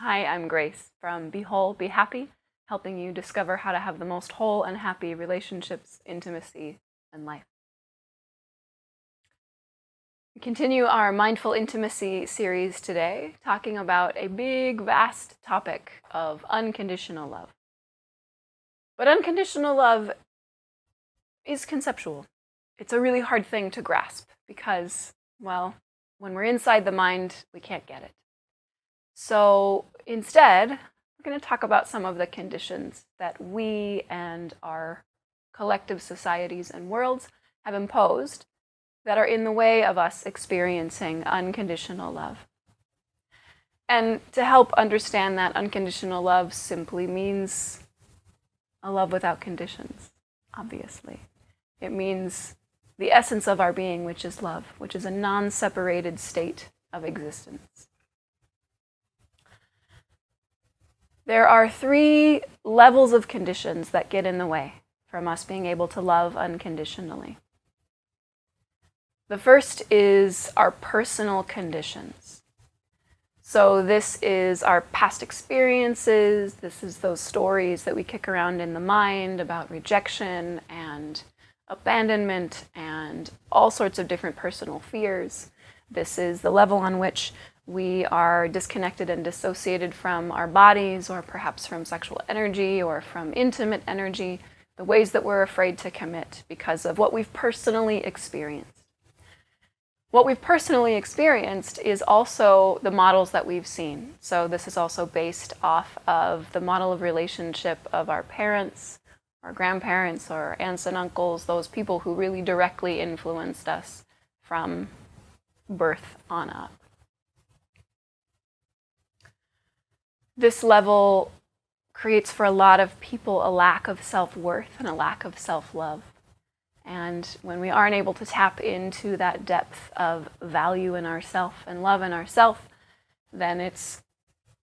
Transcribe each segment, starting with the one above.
Hi, I'm Grace from Be Whole, Be Happy, helping you discover how to have the most whole and happy relationships, intimacy, and life. We continue our Mindful Intimacy series today, talking about a big, vast topic of unconditional love. But unconditional love is conceptual. It's a really hard thing to grasp because, well, when we're inside the mind, we can't get it. So instead, we're going to talk about some of the conditions that we and our collective societies and worlds have imposed that are in the way of us experiencing unconditional love. And to help understand that, unconditional love simply means a love without conditions, obviously. It means the essence of our being, which is love, which is a non-separated state of existence. There are 3 levels of conditions that get in the way from us being able to love unconditionally. The first is our personal conditions. So this is our past experiences, this is those stories that we kick around in the mind about rejection and abandonment and all sorts of different personal fears. This is the level on which we are disconnected and dissociated from our bodies, or perhaps from sexual energy, or from intimate energy, the ways that we're afraid to commit because of what we've personally experienced. What we've personally experienced is also the models that we've seen. So this is also based off of the model of relationship of our parents, our grandparents, or aunts and uncles, those people who really directly influenced us from birth on up. This level creates for a lot of people a lack of self-worth and a lack of self-love. And when we aren't able to tap into that depth of value in ourself and love in ourself, then it's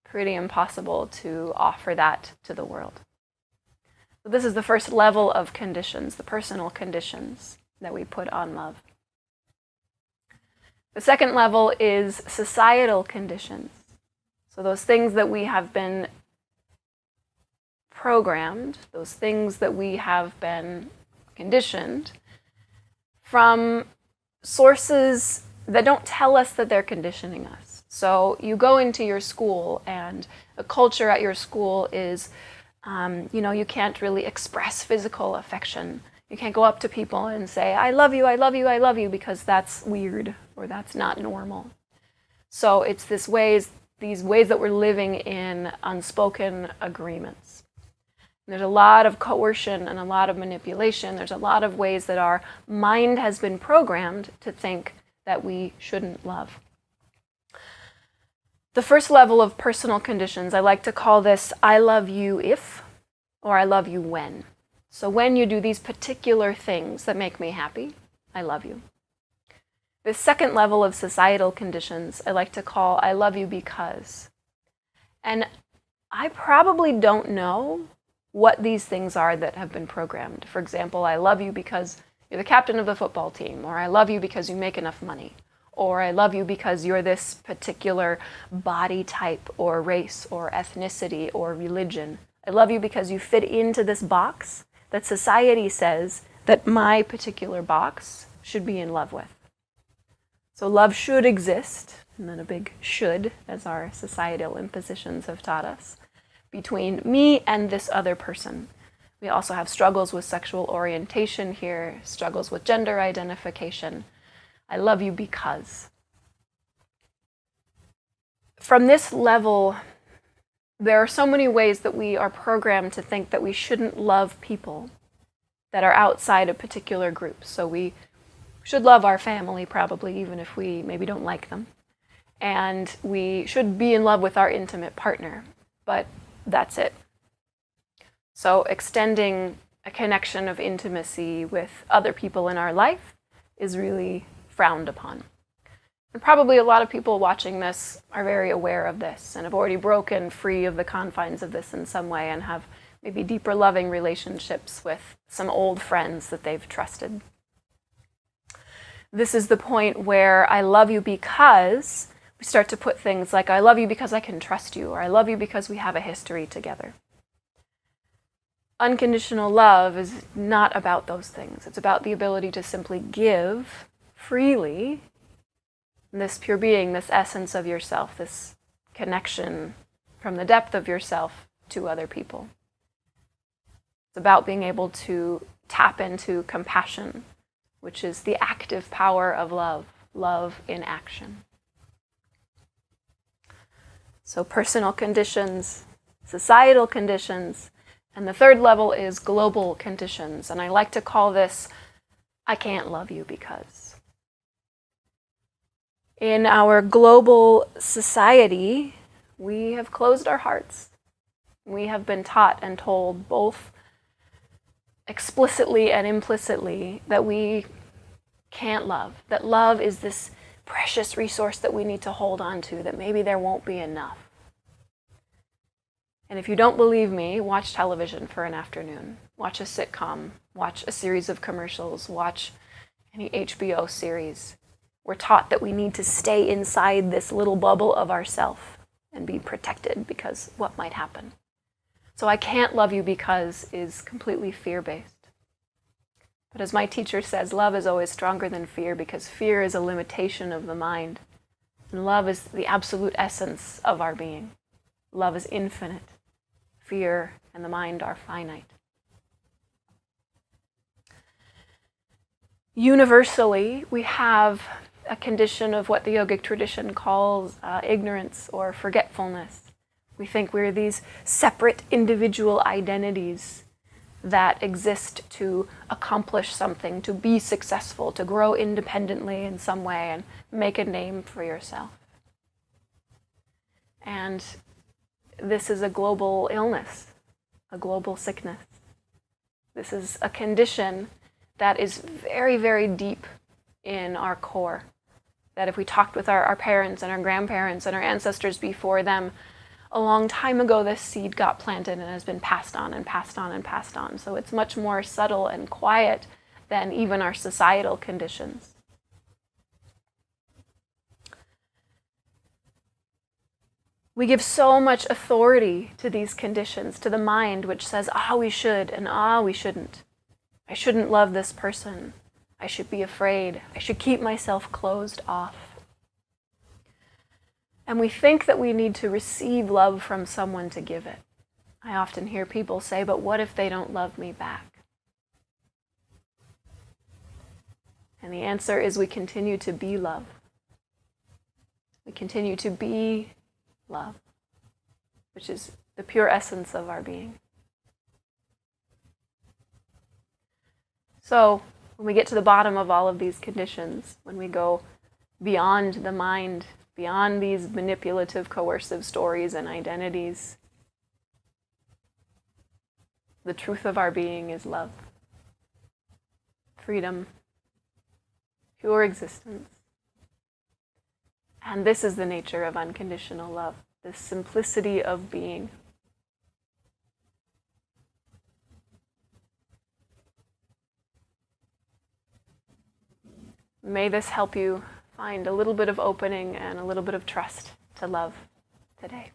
pretty impossible to offer that to the world. So this is the first level of conditions, the personal conditions that we put on love. The second level is societal conditions. So those things that we have been programmed, those things that we have been conditioned from sources that don't tell us that they're conditioning us. So you go into your school and a culture at your school is, you can't really express physical affection. You can't go up to people and say, I love you, I love you, I love you, because that's weird or that's not normal. So it's these ways that we're living in unspoken agreements. And there's a lot of coercion and a lot of manipulation. There's a lot of ways that our mind has been programmed to think that we shouldn't love. The first level of personal conditions, I like to call this I love you if, or I love you when. So when you do these particular things that make me happy, I love you. The second level of societal conditions, I like to call I love you because. And I probably don't know what these things are that have been programmed. For example, I love you because you're the captain of the football team, or I love you because you make enough money, or I love you because you're this particular body type or race or ethnicity or religion. I love you because you fit into this box that society says that my particular box should be in love with. So love should exist, and then a big should, as our societal impositions have taught us, between me and this other person. We also have struggles with sexual orientation here, struggles with gender identification. I love you because. From this level, there are so many ways that we are programmed to think that we shouldn't love people that are outside a particular group. So we should love our family, probably, even if we maybe don't like them. And we should be in love with our intimate partner, but that's it. So extending a connection of intimacy with other people in our life is really frowned upon. And probably a lot of people watching this are very aware of this and have already broken free of the confines of this in some way and have maybe deeper loving relationships with some old friends that they've trusted. This is the point where I love you because we start to put things like, I love you because I can trust you, or I love you because we have a history together. Unconditional love is not about those things. It's about the ability to simply give freely this pure being, this essence of yourself, this connection from the depth of yourself to other people. It's about being able to tap into compassion, which is the active power of love, love in action. So personal conditions, societal conditions, and the third level is global conditions. And I like to call this, I can't love you because. In our global society, we have closed our hearts. We have been taught and told both explicitly and implicitly that we can't love, that love is this precious resource that we need to hold on to, that maybe there won't be enough. And if you don't believe me, watch television for an afternoon. Watch a sitcom, watch a series of commercials, watch any HBO series. We're taught that we need to stay inside this little bubble of ourself and be protected because what might happen. So I can't love you because is completely fear-based. But as my teacher says, love is always stronger than fear because fear is a limitation of the mind. And love is the absolute essence of our being. Love is infinite. Fear and the mind are finite. Universally, we have a condition of what the yogic tradition calls ignorance or forgetfulness. We think we're these separate individual identities that exist to accomplish something, to be successful, to grow independently in some way and make a name for yourself. And this is a global illness, a global sickness. This is a condition that is very, very deep in our core. That if we talked with our parents and our grandparents and our ancestors before them, a long time ago this seed got planted and has been passed on and passed on and passed on. So it's much more subtle and quiet than even our societal conditions. We give so much authority to these conditions, to the mind which says, we should and we shouldn't. I shouldn't love this person. I should be afraid. I should keep myself closed off. And we think that we need to receive love from someone to give it. I often hear people say, but what if they don't love me back? And the answer is we continue to be love. We continue to be love, which is the pure essence of our being. So, when we get to the bottom of all of these conditions, when we go beyond the mind, beyond these manipulative, coercive stories and identities, the truth of our being is love, freedom, pure existence. And this is the nature of unconditional love, this simplicity of being. May this help you find a little bit of opening and a little bit of trust to love today.